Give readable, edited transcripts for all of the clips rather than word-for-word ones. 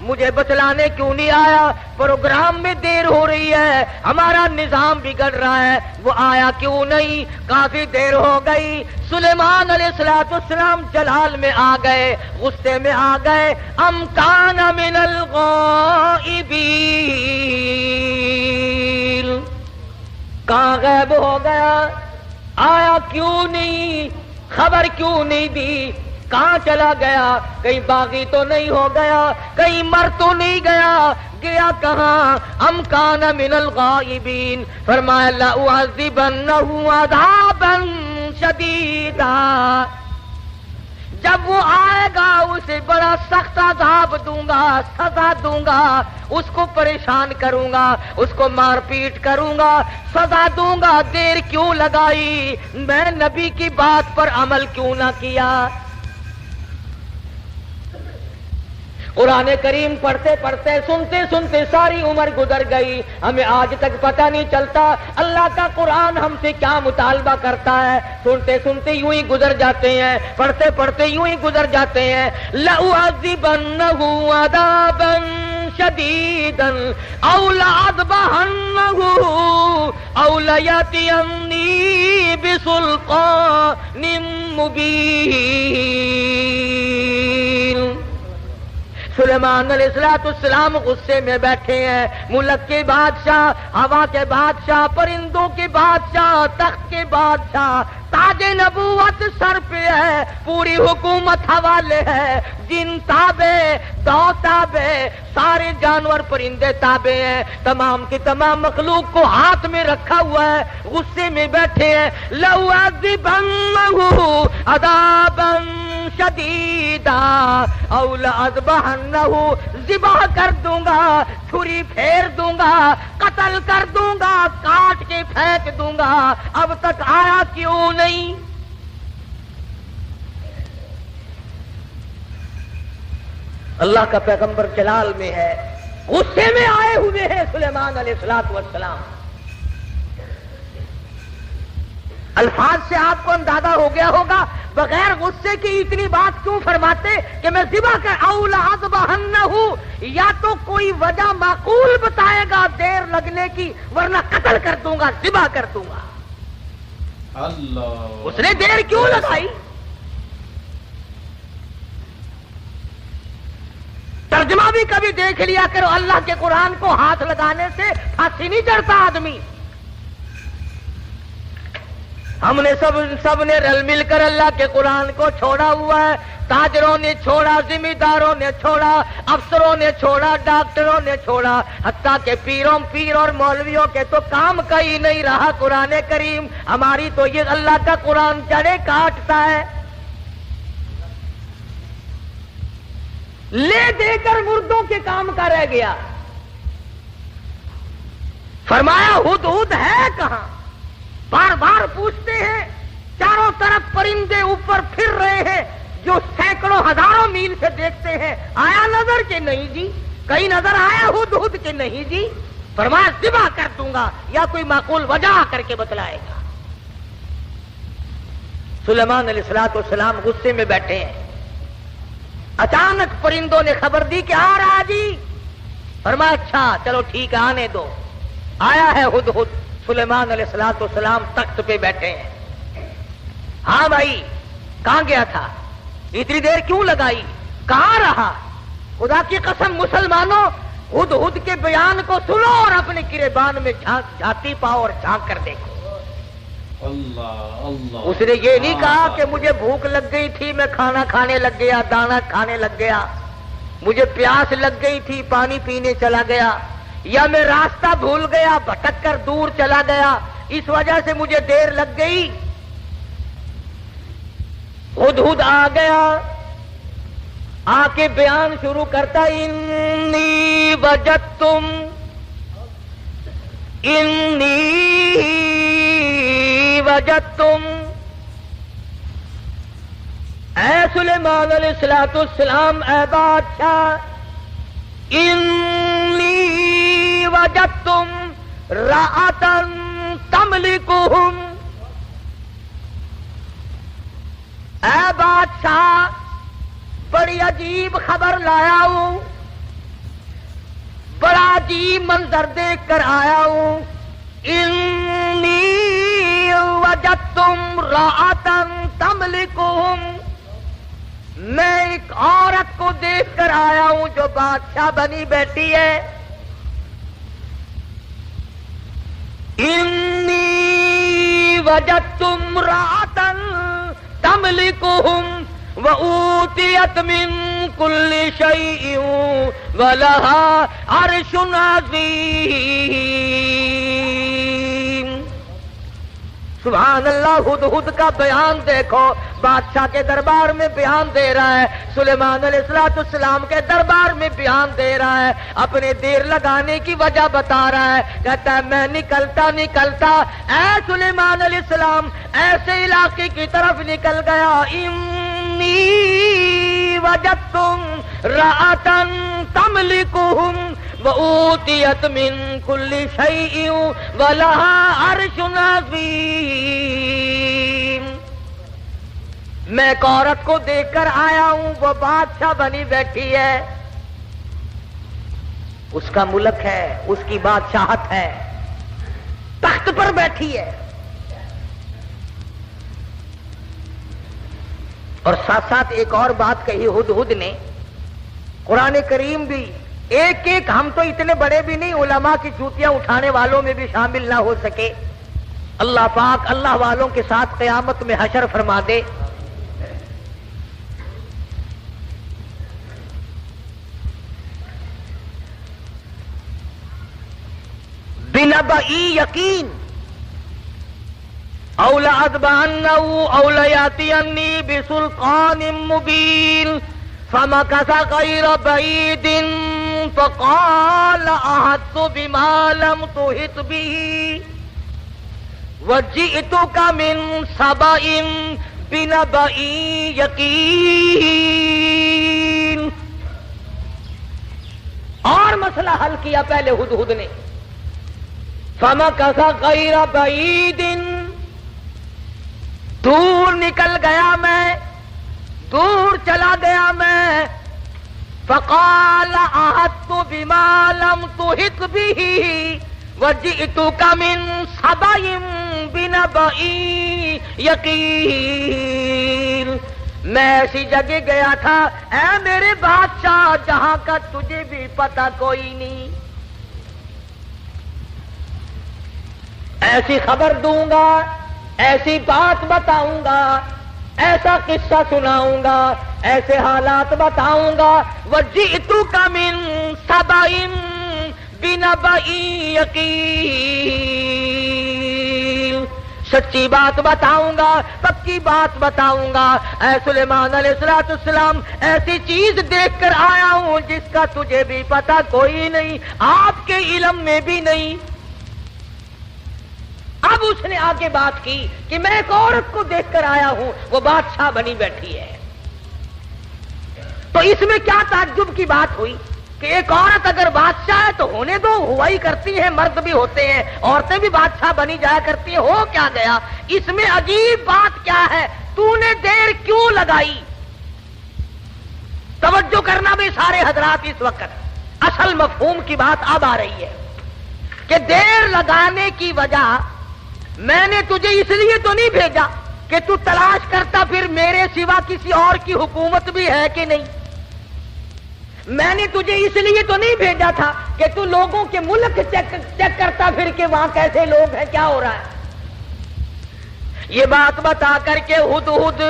مجھے بتلانے کیوں نہیں آیا؟ پروگرام میں دیر ہو رہی ہے، ہمارا نظام بگڑ رہا ہے، وہ آیا کیوں نہیں؟ کافی دیر ہو گئی۔ سلیمان علیہ السلام جلال میں آ گئے، غصے میں آ گئے۔ ام کان من الغائبین، کہاں غائب ہو گیا؟ آیا کیوں نہیں؟ خبر کیوں نہیں دی؟ کہاں چلا گیا؟ کہیں باغی تو نہیں ہو گیا؟ کہیں مر تو نہیں گیا؟ گیا کہاں؟ ام کان من الغائبین، فرمایا لأعذبنہ عذابا شدیدا، جب وہ آئے گا اسے بڑا سخت عذاب دوں گا، سزا دوں گا، اس کو پریشان کروں گا، اس کو مار پیٹ کروں گا، سزا دوں گا۔ دیر کیوں لگائی؟ میں نبی کی بات پر عمل کیوں نہ کیا؟ قرآن کریم پڑھتے پڑھتے سنتے سنتے ساری عمر گزر گئی، ہمیں آج تک پتہ نہیں چلتا اللہ کا قرآن ہم سے کیا مطالبہ کرتا ہے۔ سنتے سنتے یوں ہی گزر جاتے ہیں، پڑھتے پڑھتے یوں ہی گزر جاتے ہیں۔ لَأُعَذِّبَنَّهُ عَذَابًا شَدِيدًا أَوْ لَأَذْبَحَنَّهُ أَوْ لَيَأْتِيَنِّي بِسُلْطَانٍ مُبِينٍ۔ سلیمان علیہ السلام غصے میں بیٹھے ہیں، ملک کے بادشاہ، ہوا کے بادشاہ، پرندوں کے بادشاہ، تخت کے بادشاہ، تاج نبوت سر پہ ہے، پوری حکومت حوالے ہے، جن تابع، دو تابع، سارے جانور پرندے تابع ہیں، تمام کی تمام مخلوق کو ہاتھ میں رکھا ہوا ہے، غصے میں بیٹھے ہیں۔ لَأُعَذِّبَنَّهُ عَذَابًا شَدِيدًا أَوْ لَأَذْبَحَنَّهُ، ذبح کر دوں گا، چھری پھیر دوں گا، قتل کر دوں گا، کاٹ کے پھینک دوں گا۔ اب تک آیا کیوں نہیں؟ اللہ کا پیغمبر جلال میں ہے، غصے میں آئے ہوئے ہیں سلیمان علیہ السلام۔ الفاظ سے آپ کو اندازہ ہو گیا ہوگا بغیر غصے کی اتنی بات کیوں فرماتے کہ میں ذبح کر او لأذبحنہ، یا تو کوئی وجہ معقول بتائے گا دیر لگنے کی، ورنہ قتل کر دوں گا، ذبح کر دوں گا۔ اللہ، اس نے دیر کیوں لگائی؟ ترجمہ بھی کبھی دیکھ لیا کرو، اللہ کے قرآن کو ہاتھ لگانے سے پھانسی نہیں چڑھتا آدمی۔ ہم نے سب نے رل مل کر اللہ کے قرآن کو چھوڑا ہوا ہے، تاجروں نے چھوڑا، ذمہ داروں نے چھوڑا، افسروں نے چھوڑا، ڈاکٹروں نے چھوڑا، حتیٰ کہ پیر اور مولویوں کے تو کام کا ہی نہیں رہا قرآن کریم۔ ہماری تو یہ اللہ کا قرآن جڑیں کاٹتا ہے، لے دے کر مردوں کے کام کا رہ گیا۔ فرمایا ہدہد ہے کہاں؟ بار بار پوچھتے ہیں، چاروں طرف پرندے اوپر پھر رہے ہیں جو سینکڑوں ہزاروں میل سے دیکھتے ہیں، آیا نظر کہ نہیں جی؟ کہیں نظر آیا ہدہد کہ نہیں جی؟ فرمایا ذبح کر دوں گا، یا کوئی معقول وجہ کر کے بتلائے گا۔ سلیمان علیہ السلام غصے میں بیٹھے ہیں، اچانک پرندوں نے خبر دی کہ آ رہا جی۔ فرمایا اچھا چلو ٹھیک ہے آنے دو۔ آیا ہے ہدہد، سلیمان علیہ السلام تخت پہ بیٹھے ہیں۔ ہاں بھائی کہاں گیا تھا؟ اتنی دیر کیوں لگائی؟ کہاں رہا؟ خدا کی قسم مسلمانوں، ہدہد کے بیان کو سنو اور اپنے گریبان میں جھانتی پاؤ اور جھانک کر دیکھو۔ اللہ اللہ، اس نے یہ نہیں کہا کہ مجھے بھوک لگ گئی تھی میں کھانا کھانے لگ گیا، دانا کھانے لگ گیا، مجھے پیاس لگ گئی تھی پانی پینے چلا گیا، یا میں راستہ بھول گیا بھٹک کر دور چلا گیا، اس وجہ سے مجھے دیر لگ گئی۔ ہدہد آ گیا، آ کے بیان شروع کرتا، انی وجدتم، اے سلیمان علیہ السلام، اے بادشاہ، انی وجدتم رأتا تملکہم، اے بادشاہ بڑی عجیب خبر لایا ہوں، عجیب منظر دیکھ کر آیا ہوں. انی وجدت امرأة تملکہم، میں ایک عورت کو دیکھ کر آیا ہوں جو بادشاہ بنی بیٹھی ہے. انی وجدت امرأة تملکہم وَأُوتِيَتْ مِنْ كُلِّ شَيْءٍ وَلَهَا عَرْشٌ عَظِيمٌ. سبحان اللہ. ہدہد کا بیان دیکھو، بادشاہ کے دربار میں بیان دے رہا ہے، سلیمان علیہ السلام کے دربار میں بیان دے رہا ہے، اپنے دیر لگانے کی وجہ بتا رہا ہے. کہتا ہے میں نکلتا اے سلیمان علیہ السلام ایسے علاقے کی طرف نکل گیا. انی وجدت امرأة تملکہم وَأُوتِيَتْ مِنْ كُلِّ شَيْءٍ وَلَهَا عَرْشٌ عَظِيمٌ. میں ایک عورت کو دیکھ کر آیا ہوں، وہ بادشاہ بنی بیٹھی ہے، اس کا ملک ہے، اس کی بادشاہت ہے، تخت پر بیٹھی ہے. اور ساتھ ساتھ ایک اور بات کہی ہدہد نے، قرآن کریم بھی ایک ایک، ہم تو اتنے بڑے بھی نہیں، علماء کی جوتیاں اٹھانے والوں میں بھی شامل نہ ہو سکے. اللہ پاک اللہ والوں کے ساتھ قیامت میں حشر فرما دے. بنبئی یقین او لأذبحنه او ليأتيني بسلطان مبين فمكث غير بعيد فقال أحطت بما لم تحط به وجئتك من سبأ بنبأ يقين. اور مسئلہ حل کیا پہلے ہدہد نے. فمكث غير بعيد، دور نکل گیا میں، دور چلا گیا میں. فقال احطت بما لم تحط به وجئتك من سبأ بنبأ یقین. میں ایسی جگہ گیا تھا اے میرے بادشاہ جہاں کا تجھے بھی پتہ کوئی نہیں. ایسی خبر دوں گا، ایسی بات بتاؤں گا، ایسا قصہ سناؤں گا، ایسے حالات بتاؤں گا. وَجِئْتُكَ مِن سَبَإٍ بِنَبَإٍ یَقِينٍ. سچی بات بتاؤں گا، پکی بات بتاؤں گا. اے سلیمان علیہ السلام ایسی چیز دیکھ کر آیا ہوں جس کا تجھے بھی پتہ کوئی نہیں، آپ کے علم میں بھی نہیں. اب اس نے آگے بات کی کہ میں ایک عورت کو دیکھ کر آیا ہوں، وہ بادشاہ بنی بیٹھی ہے. تو اس میں کیا تعجب کی بات ہوئی کہ ایک عورت اگر بادشاہ ہے تو ہونے دو، ہوا ہی کرتی ہے، مرد بھی ہوتے ہیں، عورتیں بھی بادشاہ بنی جایا کرتی ہیں. ہو کیا گیا؟ اس میں عجیب بات کیا ہے؟ تو نے دیر کیوں لگائی؟ توجہ کرنا بھی سارے حضرات اس وقت، اصل مفہوم کی بات اب آ رہی ہے کہ دیر لگانے کی وجہ میں نے تجھے اس لیے تو نہیں بھیجا کہ تو تلاش کرتا پھر میرے سوا کسی اور کی حکومت بھی ہے کہ نہیں. میں نے تجھے اس لیے تو نہیں بھیجا تھا کہ تو لوگوں کے ملک چیک کرتا پھر کہ وہاں کیسے لوگ ہیں، کیا ہو رہا ہے. یہ بات بتا کر کے ہدہد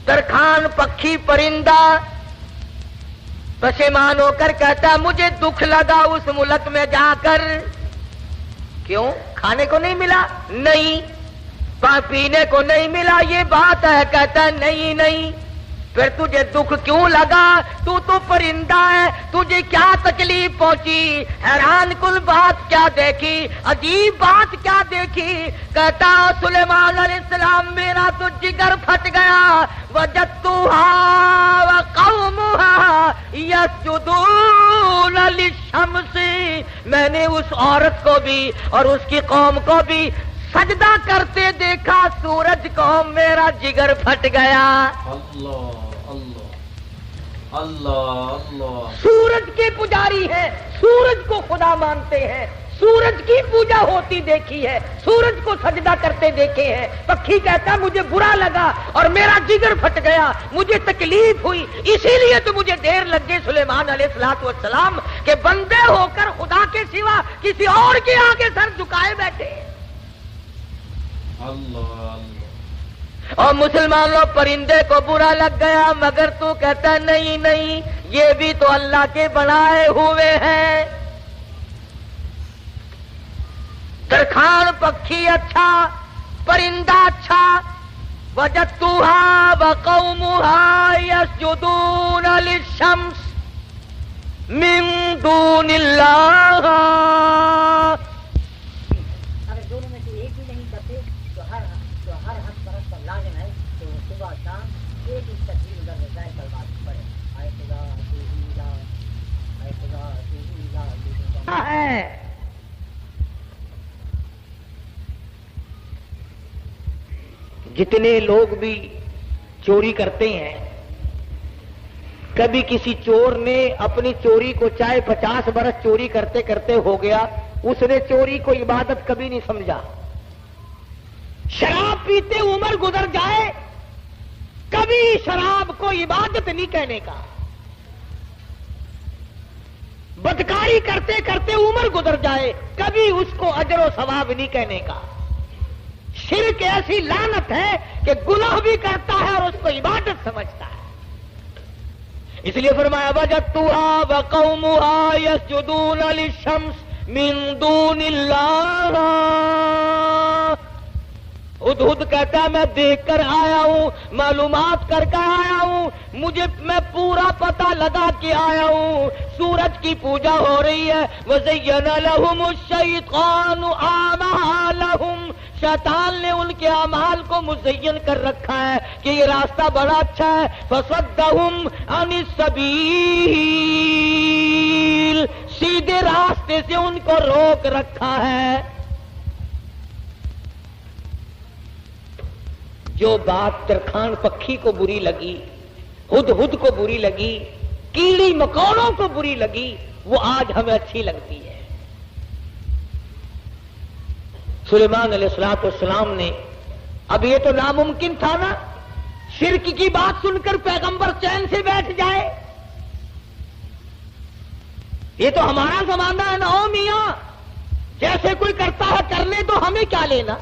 درخان پکھی پرندہ پشیمان ہو کر کہتا مجھے دکھ لگا اس ملک میں جا کر. کیوں؟ کھانے کو نہیں ملا؟ نہیں. پینے کو نہیں ملا؟ یہ بات ہے. کہتا ہے نہیں. پھر تجھے دکھ کیوں لگا؟ تو پرندہ ہے، تجھے کیا تکلیف پہنچی؟ حیران کل بات کیا دیکھی، عجیب بات کیا دیکھی؟ کہتا سلیمان علیہ السلام میرا تو جگر پھٹ گیا. وجدتها وقومها يسجدون للشمس، میں نے اس عورت کو بھی اور اس کی قوم کو بھی سجدہ کرتے دیکھا سورج کو، میرا جگر پھٹ گیا. اللہ اللہ اللہ اللہ. سورج کے پجاری ہیں، سورج کو خدا مانتے ہیں، سورج کی پوجا ہوتی دیکھی ہے، سورج کو سجدہ کرتے دیکھے ہیں۔ پکھی کہتا مجھے برا لگا اور میرا جگر پھٹ گیا، مجھے تکلیف ہوئی، اسی لیے تو مجھے دیر لگ گئی سلیمان علیہ السلام کہ بندے ہو کر خدا کے سوا کسی اور کے آگے سر جھکائے بیٹھے۔ اللہ اور مسلمانوں پرندے کو برا لگ گیا، مگر تو کہتا نہیں نہیں، یہ بھی تو اللہ کے بنائے ہوئے ہیں۔ درخان پکھی اچھا، پرندہ اچھا، وجدتها وقومها يسجدون للشمس من دون اللہ۔ اگر دونوں میں سے ایک بھی نہیں کرتے تو ہر حق پرست پر لازم ہے کہ وہ صبح شام ایک ہی تکبیر ادھر جائے کلمات پڑھے، آئے خدا تو ہی لا، آئے خدا تو ہی لا۔ ہے جتنے لوگ بھی چوری کرتے ہیں، کبھی کسی چور نے اپنی چوری کو چاہے 50 برس چوری کرتے کرتے ہو گیا، اس نے چوری کو عبادت کبھی نہیں سمجھا۔ شراب پیتے عمر گزر جائے، کبھی شراب کو عبادت نہیں کہنے کا۔ بدکاری کرتے کرتے عمر گزر جائے، کبھی اس کو اجر و ثواب نہیں کہنے کا۔ شرک ایسی لعنت ہے کہ گناہ بھی کرتا ہے اور اس کو عبادت سمجھتا ہے۔ اس لیے فرمایا وجدتها وقومها يسجدون للشمس من دون اللہ۔ ہدہد کہتا ہے میں دیکھ کر آیا ہوں، معلومات کر کے آیا ہوں، میں پورا پتہ لگا کے آیا ہوں، سورج کی پوجا ہو رہی ہے۔ وَزَيَّنَ لَهُمُ الشَّيْطَانُ أَعْمَالَهُمْ، شیطان نے ان کے اعمال کو مزین کر رکھا ہے کہ یہ راستہ بڑا اچھا ہے۔ فَصَدَّهُمْ عَنِ السَّبِيلِ، سیدھے راستے سے ان کو روک رکھا ہے۔ جو بات ترکھان پکھی کو بری لگی، ہدہد کو بری لگی، کیڑی مکوڑوں کو بری لگی، وہ آج ہمیں اچھی لگتی ہے۔ سلیمان علیہ السلام نے، اب یہ تو ناممکن تھا نا، شرک کی بات سن کر پیغمبر چین سے بیٹھ جائے۔ یہ تو ہمارا زمانہ ہے نا، او میاں جیسے کوئی کرتا ہے کرنے تو ہمیں کیا لینا۔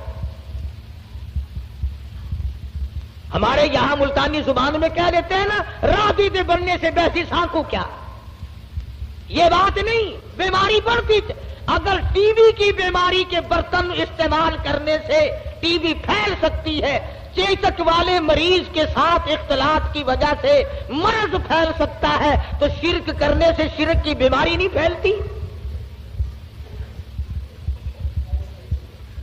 ہمارے یہاں ملتانی زبان میں کہہ دیتے ہیں نا، راضی دے بننے سے بیسی سانکو کیا۔ یہ بات نہیں، بیماری بڑھتی۔ اگر ٹی وی کی بیماری کے برتن استعمال کرنے سے ٹی وی پھیل سکتی ہے، چیچک والے مریض کے ساتھ اختلاط کی وجہ سے مرض پھیل سکتا ہے، تو شرک کرنے سے شرک کی بیماری نہیں پھیلتی۔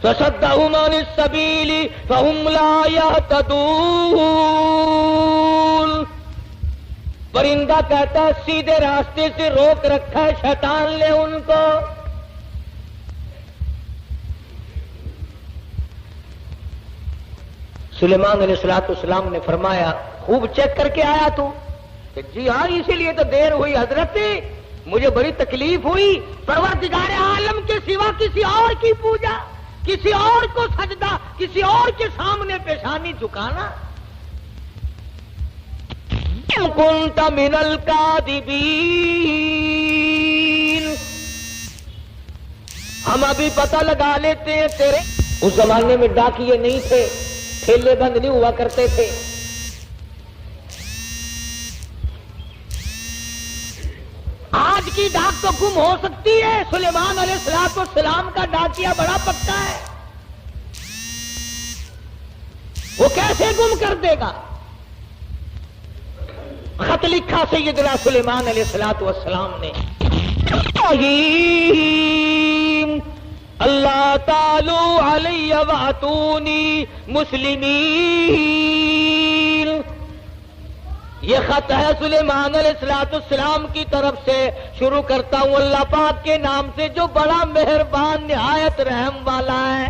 فَصَدَّهُمْ عَنِ السَّبِيلِ فَهُمْ لَا يَهْتَدُونَ۔ پرندہ کہتا ہے سیدھے راستے سے روک رکھا ہے شیطان نے ان کو۔ سلیمان علیہ السلام نے فرمایا خوب چیک کر کے آیا تو؟ کہ جی ہاں، اسی لیے تو دیر ہوئی حضرت، مجھے بڑی تکلیف ہوئی، پروردگار عالم کے سوا کسی اور کی پوجا، کسی اور کو سجدہ، کسی اور کے سامنے پیشانی جھکانا۔ كنت من الكاذبین، ہم ابھی پتہ لگا لیتے ہیں تیرے۔ اس زمانے میں ڈاکیے نہیں تھے، ٹھیلے بند نہیں ہوا کرتے تھے۔ آج کی ڈاک تو گم ہو سکتی ہے، سلیمان علیہ السلام کا ڈاکیا بڑا پکا ہے، وہ کیسے گم کر دے گا؟ خط لکھا سیدنا سلیمان علیہ السلام نے، اللہ تعالی علی واتونی مسلمین۔ یہ خط ہے سلیمان علیہ السلام کی طرف سے، شروع کرتا ہوں اللہ پاک کے نام سے جو بڑا مہربان نہایت رحم والا ہے۔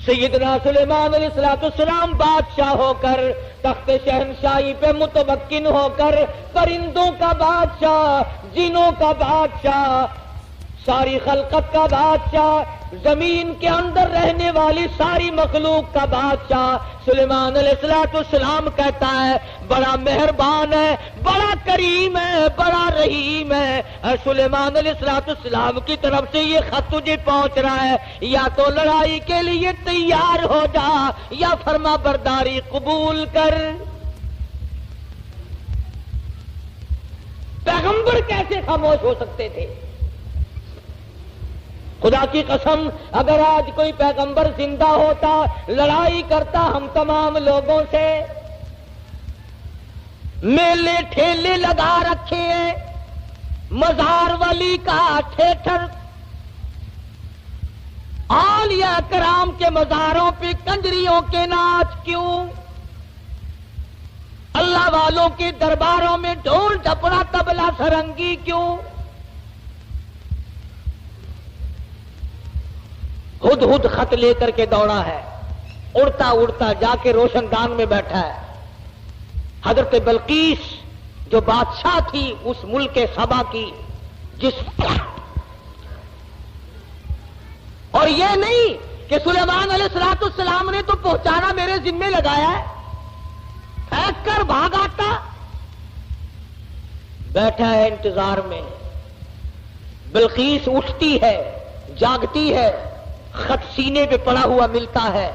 سیدنا سلیمان علیہ السلام بادشاہ ہو کر تخت شہنشاہی پہ متمکن ہو کر پرندوں کا بادشاہ، جنوں کا بادشاہ، ساری خلقت کا بادشاہ، زمین کے اندر رہنے والی ساری مخلوق کا بادشاہ سلیمان علیہ السلام کہتا ہے بڑا مہربان ہے، بڑا کریم ہے، بڑا رحیم ہے۔ سلیمان علیہ السلام کی طرف سے یہ خط تجھے پہنچ رہا ہے، یا تو لڑائی کے لیے تیار ہو جا یا فرما برداری قبول کر۔ پیغمبر کیسے خاموش ہو سکتے تھے؟ خدا کی قسم اگر آج کوئی پیغمبر زندہ ہوتا، لڑائی کرتا ہم تمام لوگوں سے، میلے ٹھیلے لگا رکھے ہیں، مزار ولی کا تھیٹر، اولیاء کرام کے مزاروں پہ کنجریوں کے ناچ کیوں؟ اللہ والوں کے درباروں میں ڈھول ڈھپڑا طبلہ سرنگی کیوں؟ ہد ہد خط لے کر کے دوڑا ہے، اڑتا اڑتا جا کے روشن دان میں بیٹھا ہے۔ حضرت بلقیس جو بادشاہ تھی اس ملک سبا کی، جس اور یہ نہیں کہ سلیمان علیہ السلام نے تو پہنچانا میرے ذمے لگایا ہے، پھینک کر بھاگ آتا، بیٹھا ہے انتظار میں۔ بلقیس اٹھتی ہے، جاگتی ہے، خط سینے پہ پڑا ہوا ملتا ہے،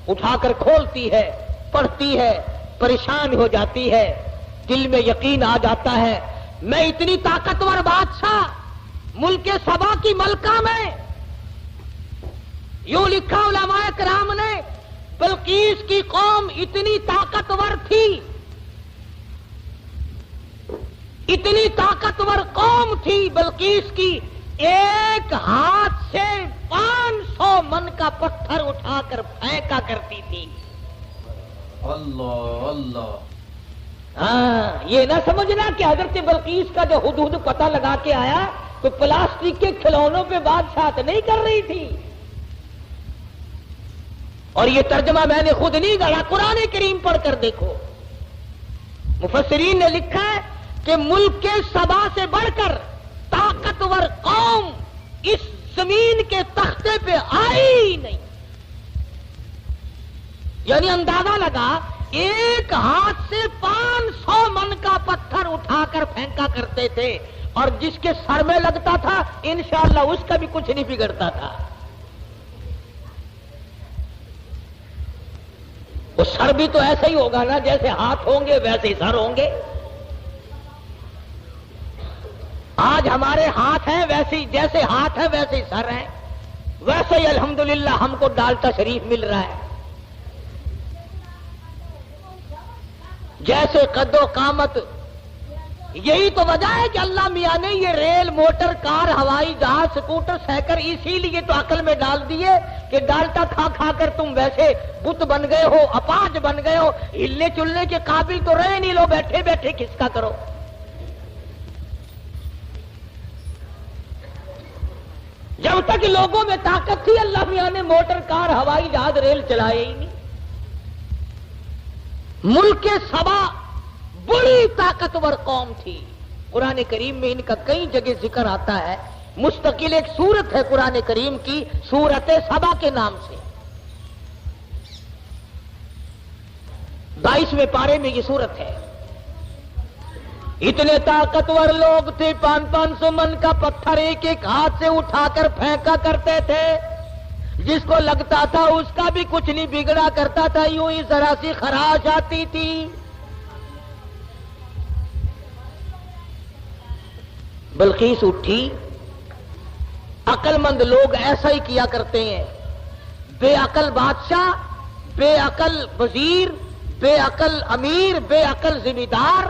اٹھا کر کھولتی ہے، پڑھتی ہے، پریشان ہو جاتی ہے، دل میں یقین آ جاتا ہے میں اتنی طاقتور بادشاہ ملک سبا کی ملکہ میں، یوں لکھا علماء کرام نے بلقیس کی قوم اتنی طاقتور تھی، اتنی طاقتور قوم تھی بلقیس کی، ایک ہاتھ سے 500 من کا پتھر اٹھا کر پھینکا کرتی تھی۔ اللہ اللہ، ہاں یہ نہ سمجھنا کہ حضرت بلقیس کا جو حدود پتہ لگا کے آیا تو پلاسٹک کے کھلونوں پہ بادشاہت نہیں کر رہی تھی۔ اور یہ ترجمہ میں نے خود نہیں گڑھا، قرآن کریم پڑھ کر دیکھو، مفسرین نے لکھا ہے کہ ملک کے سبا سے بڑھ کر طاقتور قوم اس زمین کے تختے پہ آئی ہی نہیں۔ یعنی اندازہ لگا ایک ہاتھ سے 500 من کا پتھر اٹھا کر پھینکا کرتے تھے، اور جس کے سر میں لگتا تھا انشاءاللہ اس کا بھی کچھ نہیں بگڑتا تھا۔ وہ سر بھی تو ایسا ہی ہوگا نا، جیسے ہاتھ ہوں گے ویسے ہی سر ہوں گے۔ آج ہمارے ہاتھ ہیں ویسے ہی، جیسے ہاتھ ہے ویسے ہی سر ہیں، ویسے ہی الحمدللہ ہم کو ڈالتا شریف مل رہا ہے۔ جیسے قد و قامت، یہی تو وجہ ہے کہ اللہ میاں نے یہ ریل، موٹر، کار، ہوائی جہاز، سکوٹر، سائیکل اسی لیے تو عقل میں ڈال دیے کہ ڈالتا کھا کھا کر تم ویسے بت بن گئے ہو، اپاہج بن گئے ہو، ہلنے چلنے کے قابل تو رہے نہیں، لو بیٹھے بیٹھے کس کا کرو۔ جب تک لوگوں میں طاقت تھی اللہ میاں نے موٹر، کار، ہوائی جہاز، ریل چلائے ہی نہیں۔ ملک سبا بڑی طاقتور قوم تھی، قرآن کریم میں ان کا کئی جگہ ذکر آتا ہے، مستقل ایک سورت ہے قرآن کریم کی، سورت سبا کے نام سے، 22ویں پارے میں یہ سورت ہے۔ اتنے طاقتور لوگ تھے، 500 من کا پتھر ایک ایک ہاتھ سے اٹھا کر پھینکا کرتے تھے، جس کو لگتا تھا اس کا بھی کچھ نہیں بگڑا کرتا تھا، یوں ہی ذرا سی خراش آتی تھی۔ بلقیس اٹھی، عقل مند لوگ ایسا ہی کیا کرتے ہیں، بے عقل بادشاہ، بے عقل وزیر، بے عقل امیر، بے عقل ذمہ دار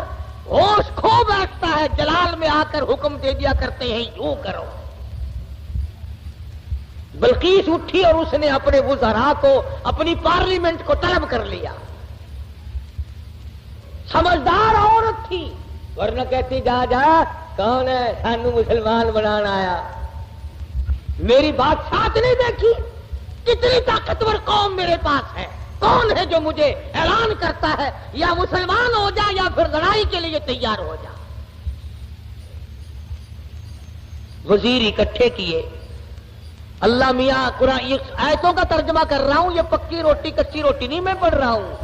ہوش کھو بیٹھتا ہے، جلال میں آ کر حکم دے دیا کرتے ہیں یوں کرو۔ بلقیس اٹھی اور اس نے اپنے وزراء کو، اپنی پارلیمنٹ کو طلب کر لیا۔ سمجھدار عورت تھی، ورنہ کہتی جا جا کون ہے سانو مسلمان بنانا آیا، میری بات ساتھ نہیں دیکھی، کتنی طاقتور قوم میرے پاس ہے، کون ہے جو مجھے اعلان کرتا ہے یا مسلمان ہو جا یا پھر لڑائی کے لیے تیار ہو جا۔ وزیر اکٹھے کیے۔ اللہ میاں قرآن یہ آیتوں کا ترجمہ کر رہا ہوں، یہ پکی روٹی کچی روٹی نہیں میں پڑھ رہا ہوں۔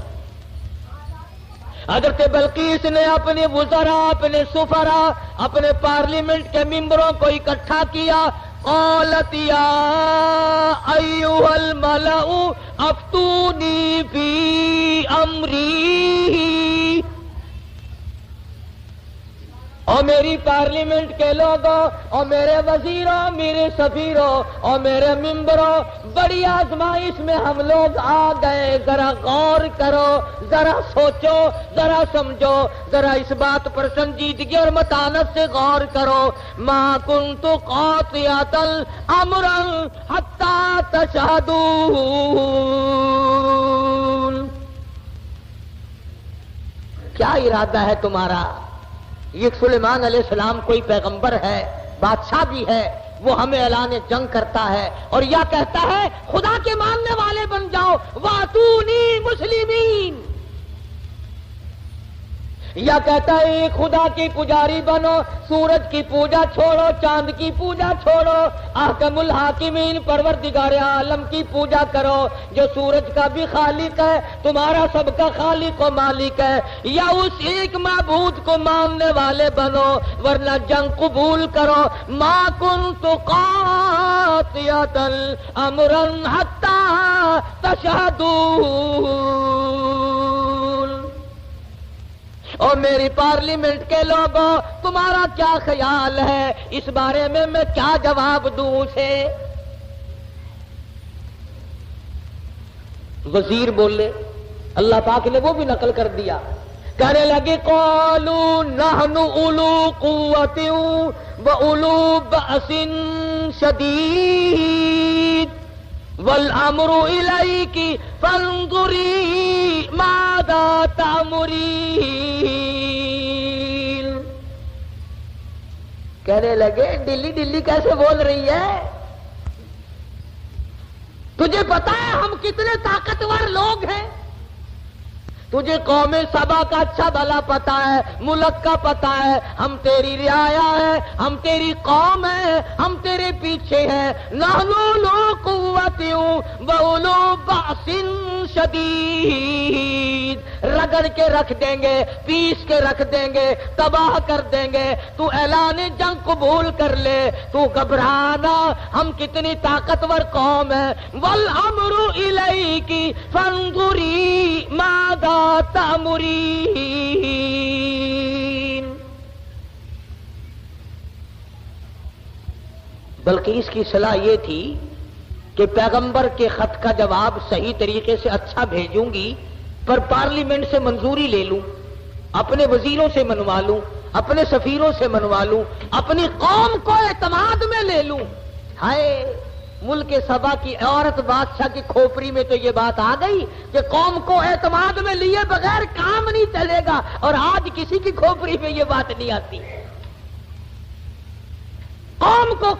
حضرت بلقیس نے اپنے وزراء، اپنے سفراء، اپنے پارلیمنٹ کے ممبروں کو اکٹھا کیا۔ قالت یا ایھا الملأ افتونی فی امری، اور میری پارلیمنٹ کے لوگوں اور میرے وزیروں، میرے سفیروں اور میرے ممبروں، بڑی آزمائش میں ہم لوگ آ گئے، ذرا غور کرو، ذرا سوچو، ذرا سمجھو، ذرا اس بات پر سنجیدگی اور متانت سے غور کرو۔ ما کنت قاطعۃ امرا حتی تشہدون، کیا ارادہ ہے تمہارا؟ یہ سلیمان علیہ السلام کوئی پیغمبر ہے، بادشاہ بھی ہے، وہ ہمیں اعلان جنگ کرتا ہے اور یا کہتا ہے خدا کے ماننے والے بن جاؤ، واتونی مسلمین، یا کہتا ہے ایک خدا کی پجاری بنو، سورج کی پوجا چھوڑو، چاند کی پوجا چھوڑو، احکم الحاکمین پروردگار عالم کی پوجا کرو جو سورج کا بھی خالق ہے، تمہارا سب کا خالق و مالک ہے، یا اس ایک معبود کو ماننے والے بنو ورنہ جنگ قبول کرو۔ ما کنت قاطعۃ امرا حتی تشہدون۔ اور میری پارلیمنٹ کے لوگوں، تمہارا کیا خیال ہے اس بارے میں کیا جواب دوں اسے؟ وزیر بولے، اللہ پاک نے وہ بھی نقل کر دیا، کہنے لگے قالوا نحن اولو قوت واولو بأس شدید والامر الیک فانظری ماذا تأمرین۔ کہنے لگے ڈلی ڈلی کیسے بول رہی ہے؟ تجھے پتا ہے ہم کتنے طاقتور لوگ ہیں؟ تجھے قوم سبا کا اچھا بھلا پتا ہے، ملک کا پتا ہے، ہم تیری رعایا ہے، ہم تیری قوم ہے، ہم تیرے پیچھے ہیں۔ نحن اولو قوت واولو بأس شدید، رگڑ کے رکھ دیں گے، پیس کے رکھ دیں گے، تباہ کر دیں گے، تو اعلان جنگ قبول کر لے، تو گھبرانا، ہم کتنی طاقتور قوم ہے۔ والامر الیک فانظری ماذا تأمرین۔ بلقیس کی صلاح یہ تھی کہ پیغمبر کے خط کا جواب صحیح طریقے سے اچھا بھیجوں گی، پر پارلیمنٹ سے منظوری لے لوں، اپنے وزیروں سے منوا لوں، اپنے سفیروں سے منوا لوں، اپنی قوم کو اعتماد میں لے لوں۔ ہائے ملک سبا کی عورت بادشاہ کی کھوپڑی میں تو یہ بات آ گئی کہ قوم کو اعتماد میں لیے بغیر کام نہیں چلے گا، اور آج کسی کی کھوپڑی میں یہ بات نہیں آتی۔ قوم کو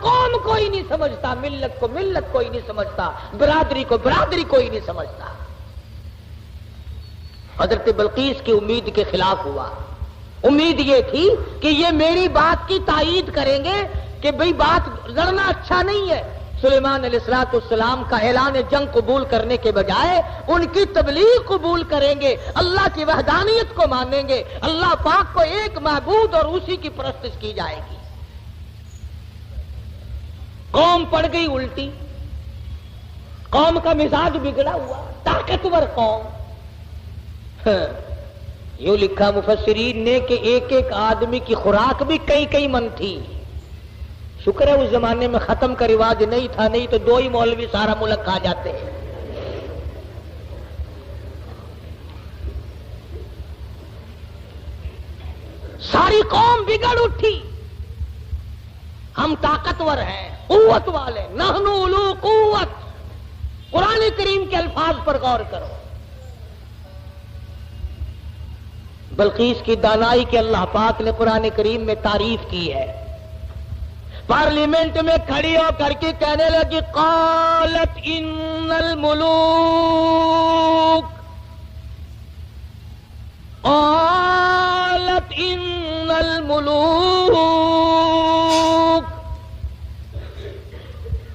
کوئی نہیں سمجھتا، ملت کو ملت کوئی نہیں سمجھتا، برادری کو برادری کوئی نہیں سمجھتا۔ حضرت بلقیس کی امید کے خلاف ہوا۔ امید یہ تھی کہ یہ میری بات کی تائید کریں گے کہ بھئی بات لڑنا اچھا نہیں ہے۔ سلیمان علیہ السلام کا اعلان جنگ قبول کرنے کے بجائے ان کی تبلیغ قبول کریں گے، اللہ کی وحدانیت کو مانیں گے، اللہ پاک کو ایک معبود اور اسی کی پرستش کی جائے گی۔ قوم پڑ گئی الٹی، قوم کا مزاج بگڑا ہوا، طاقتور قوم۔ یوں لکھا مفسرین نے کہ ایک ایک آدمی کی خوراک بھی کئی من تھی۔ شکر ہے اس زمانے میں ختم کا رواج نہیں تھا، نہیں تو 2 ہی مولوی سارا ملک کھا جاتے ہیں۔ ساری قوم بگڑ اٹھی، ہم طاقتور ہیں، قوت والے، نحن اولو قوت۔ قرآن کریم کے الفاظ پر غور کرو۔ بلقیس کی دانائی کے اللہ پاک نے قرآن کریم میں تعریف کی ہے۔ پارلیمنٹ میں کھڑی ہو کر کے کہنے لگی قالت ان الملوك قالت إن الملوك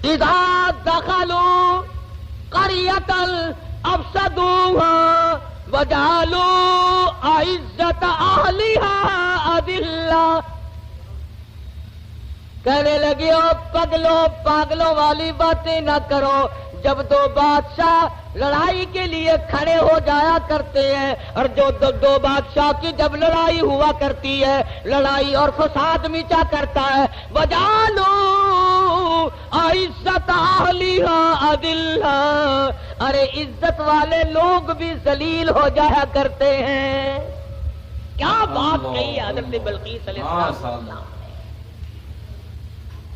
إذا دخلوا قرية أفسدوها وجعلوا أعزة أهلها أذلة. کہنے لگی او پاگلوں والی باتیں نہ کرو. جب دو بادشاہ لڑائی کے لیے کھڑے ہو جایا کرتے ہیں اور جو دو بادشاہ کی جب لڑائی ہوا کرتی ہے لڑائی اور فساد مچا کرتا ہے وجعلوا عزت اہلیہا اذلہ. ارے عزت والے لوگ بھی ذلیل ہو جایا کرتے ہیں. کیا بات کہی ہے حضرت بلقیس علیہ السلام.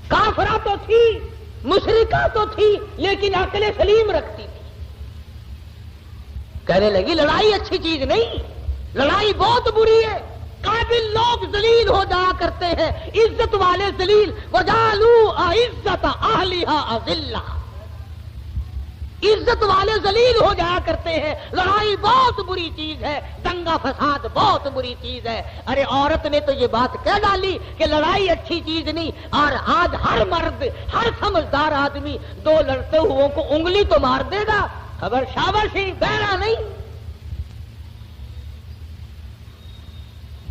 کافرہ تو تھی مشرکہ تو تھی لیکن عقل سلیم رکھتی تھی. کہنے لگی لڑائی اچھی چیز نہیں, لڑائی بہت بری ہے. قابل لوگ ذلیل ہو جایا کرتے ہیں, عزت والے ذلیل. وجعلوا اعزت اہلیہا اذلہ. عزت والے ذلیل ہو جایا کرتے ہیں. لڑائی بہت بری چیز ہے, دنگا فساد بہت بری چیز ہے. ارے عورت نے تو یہ بات کہہ ڈالی کہ لڑائی اچھی چیز نہیں. اور آج ہر مرد, ہر سمجھدار آدمی دو لڑتے ہوئوں کو انگلی تو مار دے گا, خبر شاباش ہی, بہرا نہیں.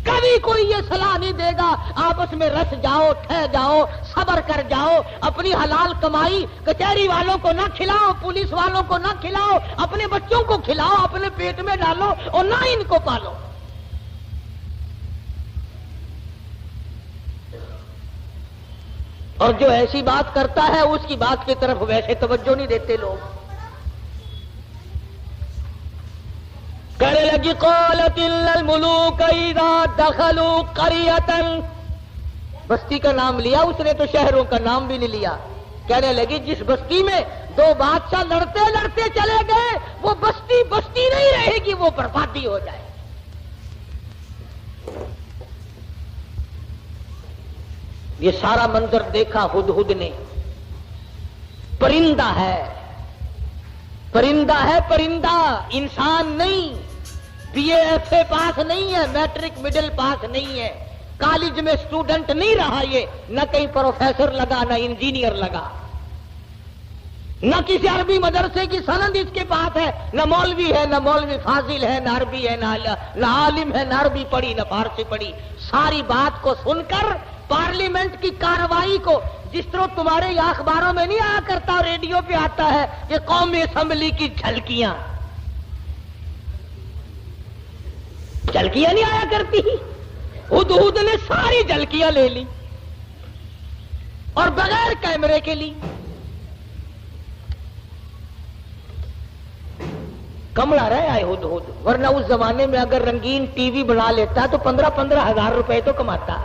کبھی کوئی یہ صلاح نہیں دے گا آپس میں رس جاؤ, ٹھہ جاؤ, صبر کر جاؤ, اپنی حلال کمائی کچہری والوں کو نہ کھلاؤ, پولیس والوں کو نہ کھلاؤ, اپنے بچوں کو کھلاؤ, اپنے پیٹ میں ڈالو اور نہ ان کو پالو. اور جو ایسی بات کرتا ہے اس کی بات کی طرف ویسے توجہ نہیں دیتے لوگ. کہنے لگی قالت ان الملوک اذا دخلوا قریۃ. بستی کا نام لیا اس نے تو شہروں کا نام بھی نہیں لیا. کہنے لگی جس بستی میں دو بادشاہ لڑتے لڑتے چلے گئے وہ بستی بستی نہیں رہے گی, وہ بربادی ہو جائے. یہ سارا منظر دیکھا ہدہد نے. پرندہ ہے, پرندہ ہے, پرندہ, انسان نہیں. بی اے ایف اے پاس نہیں ہے, میٹرک مڈل پاس نہیں ہے, کالج میں اسٹوڈنٹ نہیں رہا, یہ نہ کہیں پروفیسر لگا نہ انجینئر لگا, نہ کسی عربی مدرسے کی سند اس کے پاس ہے, نہ مولوی ہے, نہ مولوی فاضل ہے, نہ عربی ہے, نہ عالم ہے, نہ عربی پڑھی نہ فارسی پڑھی. ساری بات کو سن کر پارلیمنٹ کی کارروائی کو, جس طرح تمہارے یا اخباروں میں نہیں آیا کرتا, ریڈیو پہ آتا ہے کہ قومی اسمبلی کی جھلکیاں نہیں آیا کرتی. ہدہد نے ساری جھلکیاں لے لی اور بغیر کیمرے کے لی. کمڑا رہے آئے ہدہد, ورنہ اس زمانے میں اگر رنگین ٹی وی بنا لیتا تو 15,000 روپے تو کماتا.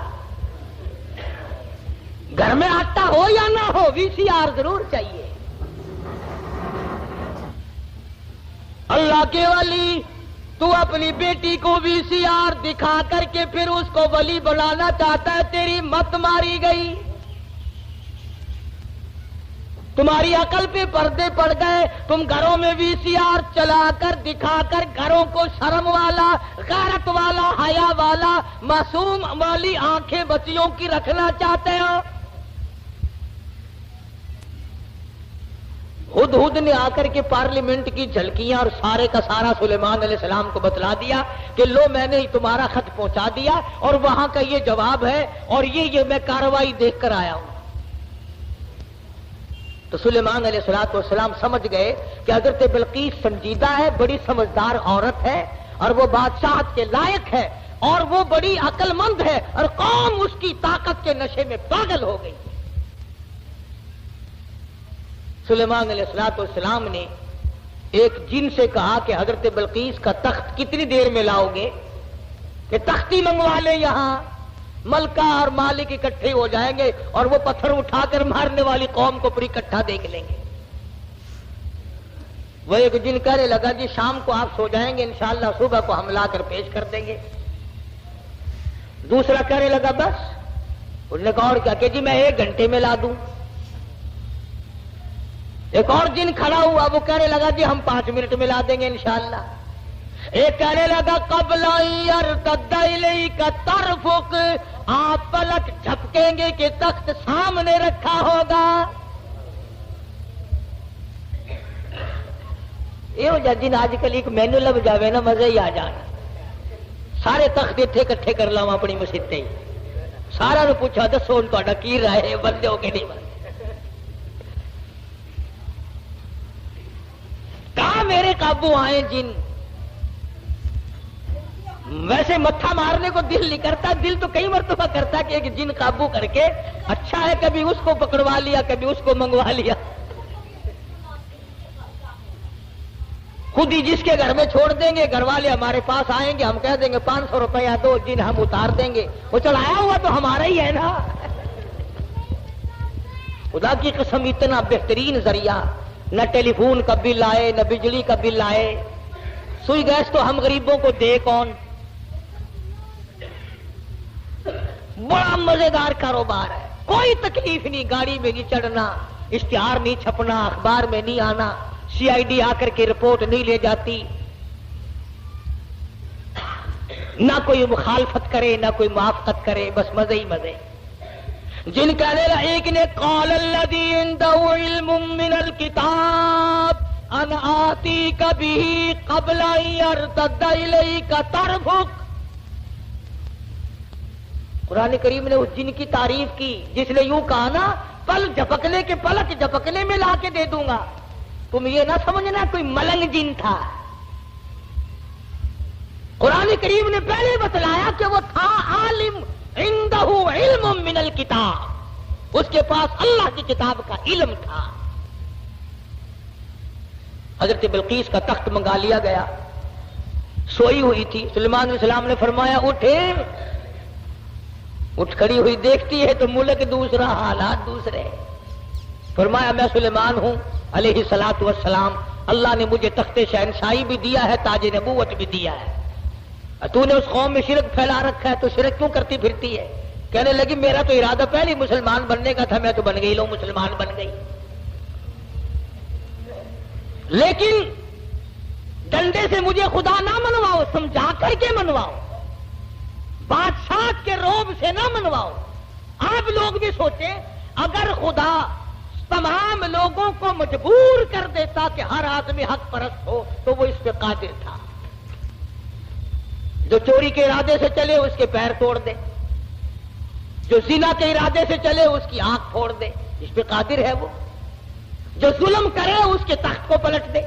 گھر میں آتا ہو یا نہ ہو وی سی آر ضرور چاہیے. اللہ کے ولی, تو اپنی بیٹی کو وی سی آر دکھا کر کے پھر اس کو ولی بنانا چاہتا ہے, تیری مت ماری گئی. تمہاری عقل پہ پردے پڑ گئے. تم گھروں میں وی سی آر چلا کر دکھا کر گھروں کو شرم والا, غیرت والا, حیا والا, معصوم والی آنکھیں بچیوں کی رکھنا چاہتے ہو. ہدہد نے آ کر کے پارلیمنٹ کی جھلکیاں اور سارے کا سارا سلیمان علیہ السلام کو بتلا دیا کہ لو میں نے تمہارا خط پہنچا دیا اور وہاں کا یہ جواب ہے اور یہ میں کارروائی دیکھ کر آیا ہوں. تو سلیمان علیہ السلام سمجھ گئے کہ حضرت بلقیس سنجیدہ ہے, بڑی سمجھدار عورت ہے اور وہ بادشاہت کے لائق ہے اور وہ بڑی عقل مند ہے اور قوم اس کی طاقت کے نشے میں پاگل ہو گئی. سلیمان علیہ السلام نے ایک جن سے کہا کہ حضرت بلقیس کا تخت کتنی دیر میں لاؤ گے, کہ تختی منگوا لے, یہاں ملکہ اور مالک اکٹھے ہو جائیں گے اور وہ پتھر اٹھا کر مارنے والی قوم کو پوری اکٹھا دیکھ لیں گے. وہ ایک جن کہنے لگا جی شام کو آپ سو جائیں گے, انشاءاللہ صبح کو ہم لا کر پیش کر دیں گے. دوسرا کہنے لگا بس. انہوں نے کہا اور کیا کہ جی میں 1 گھنٹے میں لا دوں. ایک اور جن کھڑا ہوا وہ کہنے لگا جی ہم 5 منٹ میں لا دیں گے انشاءاللہ. ایک کہنے لگا قبل یرتد الیک طرفک، آپ پلک جھپکیں گے کہ تخت سامنے رکھا ہوگا. یہ ہو جا جن آج کل ایک مینو لب جاوے نا مزے ہی آ جانا. سارے تخت اتنے کٹھے کر لاوا اپنی مسیطے ہی، سارا نو پوچھا دسو ہوں تا کی رائے ہے، بندے ہو کہ نہیں بندے. کہاں میرے قابو آئے جن. ویسے متھا مارنے کو دل نہیں کرتا، دل تو کئی مرتبہ کرتا کہ ایک جن قابو کر کے اچھا ہے کبھی اس کو پکڑوا لیا کبھی اس کو منگوا لیا. خود ہی جس کے گھر میں چھوڑ دیں گے گھر والے ہمارے پاس آئیں گے، ہم کہہ دیں گے 500 روپیہ دو، جن ہم اتار دیں گے. وہ چڑھایا ہوا تو ہمارا ہی ہے نا. خدا کی قسم اتنا بہترین ذریعہ، نہ ٹیلی فون کا بل آئے نہ بجلی کا بل آئے. سوئی گیس تو ہم غریبوں کو دے کون. بڑا مزیدار کاروبار ہے، کوئی تکلیف نہیں، گاڑی میں نہیں چڑھنا، اشتہار نہیں چھپنا، اخبار میں نہیں آنا، سی آئی ڈی آ کر کے رپورٹ نہیں لے جاتی، نہ کوئی مخالفت کرے نہ کوئی موافقت کرے، بس مزے ہی مزے. جن کہنے لگا ایک نے قال الذی عنده علم من الکتاب ان آتیک به قبل ان یرتد الیک طرفک. قرآن کریم نے اس جن کی تعریف کی جس نے یوں کہا نا پل جھپکنے کے پلک جھپکنے میں لا کے دے دوں گا. تم یہ نہ سمجھنا کوئی ملنگ جن تھا. قرآن کریم نے پہلے بتلایا کہ وہ تھا عالم، عنده علم من الکتاب، اس کے پاس اللہ کی کتاب کا علم تھا. حضرت بلقیس کا تخت منگا لیا گیا، سوئی ہوئی تھی. سلیمان علیہ السلام نے فرمایا اٹھے. اٹھ کھڑی ہوئی دیکھتی ہے تو ملک دوسرا حالات دوسرے. فرمایا میں سلیمان ہوں علیہ الصلوۃ والسلام، اللہ نے مجھے تخت شہنشاہی بھی دیا ہے، تاج نبوت بھی دیا ہے. تو نے اس قوم میں شرک پھیلا رکھا ہے تو شرک کیوں کرتی پھرتی ہے. کہنے لگی میرا تو ارادہ پہلے مسلمان بننے کا تھا، میں تو بن گئی، لو مسلمان بن گئی. لیکن ڈنڈے سے مجھے خدا نہ منواؤ، سمجھا کر کے منواؤ، بادشاہ کے روب سے نہ منواؤ. آپ لوگ بھی سوچیں اگر خدا تمام لوگوں کو مجبور کر دیتا کہ ہر آدمی حق پرست ہو تو وہ اس پہ قادر تھا. جو چوری کے ارادے سے چلے اس کے پیر توڑ دے، جو زنا کے ارادے سے چلے اس کی آنکھ پھوڑ دے، اس پہ قادر ہے وہ. جو ظلم کرے اس کے تخت کو پلٹ دے.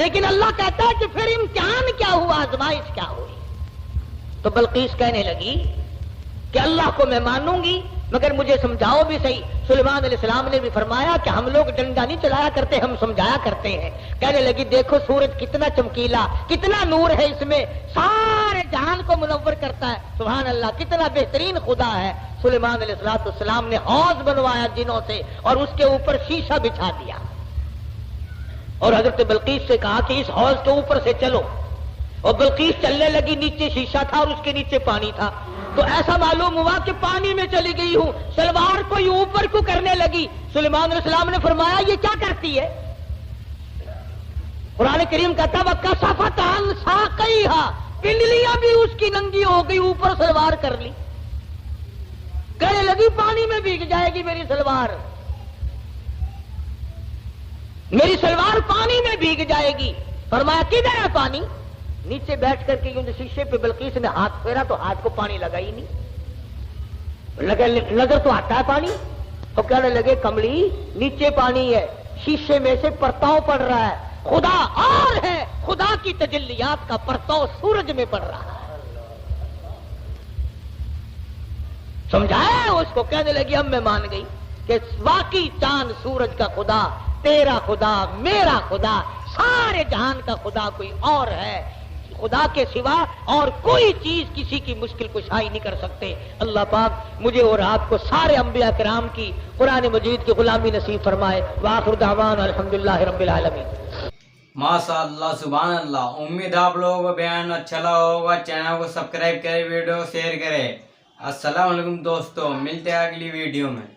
لیکن اللہ کہتا ہے کہ پھر امتحان کیا ہوا، آزمائش کیا ہوئی. تو بلقیس کہنے لگی کہ اللہ کو میں مانوں گی مگر مجھے سمجھاؤ بھی صحیح. سلیمان علیہ السلام نے بھی فرمایا کہ ہم لوگ ڈنڈا نہیں چلایا کرتے، ہم سمجھایا کرتے ہیں. کہنے لگی دیکھو سورج کتنا چمکیلا، کتنا نور ہے اس میں، سارے جہان کو منور کرتا ہے. سبحان اللہ، کتنا بہترین خدا ہے. سلیمان علیہ السلام نے حوض بنوایا جنوں سے اور اس کے اوپر شیشہ بچھا دیا اور حضرت بلقیس سے کہا کہ اس حوض کے اوپر سے چلو. اور بلقیس چلنے لگی، نیچے شیشہ تھا اور اس کے نیچے پانی تھا. تو ایسا معلوم ہوا کہ پانی میں چلی گئی ہوں. سلوار کو یہ اوپر کو کرنے لگی. سلیمان علیہ السلام نے فرمایا یہ کیا کرتی ہے. قرآن کریم کہتا وَكَسَفَتْ عَنْ سَاقَيْهَا، پنڈلیاں بھی اس کی ننگی ہو گئی، اوپر سلوار کر لی. کہنے لگی پانی میں بھیگ جائے گی میری سلوار، میری سلوار پانی میں بھیگ جائے گی. فرمایا کدھر ہے پانی. نیچے بیٹھ کر کے یوں شیشے پہ بلقیس نے ہاتھ پھیرا تو ہاتھ کو پانی لگا ہی نہیں. نظر تو آتا ہے پانی. تو کہنے لگے کملی نیچے پانی ہے، شیشے میں سے پرتاؤ پڑ رہا ہے. خدا اور ہے، خدا کی تجلیات کا پرتاؤ سورج میں پڑ رہا ہے. سمجھایا اس کو. کہنے لگی اب میں مان گئی کہ واقعی چاند سورج کا خدا، تیرا خدا، میرا خدا، سارے جہان کا خدا کوئی اور ہے. خدا کے سوا اور کوئی چیز کسی کی مشکل کشائی نہیں کر سکتے. اللہ پاک مجھے اور آپ کو سارے انبیاء کرام کی قرآن مجید کی غلامی نصیب فرمائے. وآخر دعوانا الحمدللہ رب العالمین. ماشاء اللہ، سبحان اللہ. امید آپ لوگوں کو بیان اچھا لگا ہوگا. چینل کو سبسکرائب کرے، ویڈیو شیئر کرے. السلام علیکم دوستوں، ملتے ہیں اگلی ویڈیو میں.